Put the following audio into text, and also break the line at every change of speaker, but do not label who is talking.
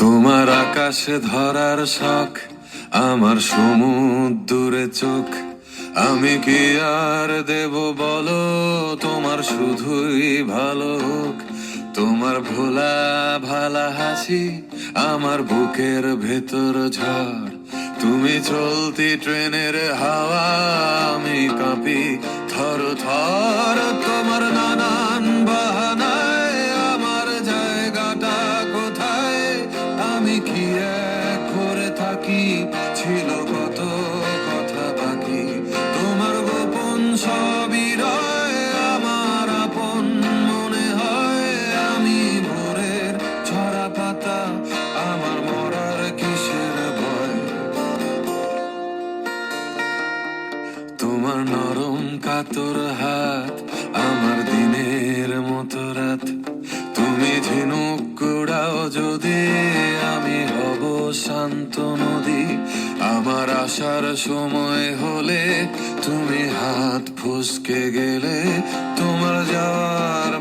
তোমার আকাশে ধরার শখ, আমার সমুদ্রে চোখ। আমি কি আর দেব বলো, তোমার শুধুই ভালো হোক। তোমার ভোলা ভালা হাসি আমার বুকের ভেতর ঝড়। তুমি চলতি ট্রেনের হাওয়া, আমি কাঁপি থর থর। তোমার নানান বাহানায় আমার জায়গাটা কোথায়, আমি কি এক করে থাকি, ছিল কত কথা বাকি। তোমার গোপন সবই রয় আমার আপন মনে হয়। আমি ভোরের ঝরা পাতা, আমার মরার কিসের ভয়। তোমার নরম কাতর হাত আমার দিনের মতো রাত। তুমি ঝিনুক কুড়াও যদি, আমি হব শান্ত নদী। আমার আসার সময় হলে তুমি হাত ফসকে গেলে, তোমার যাওয়ার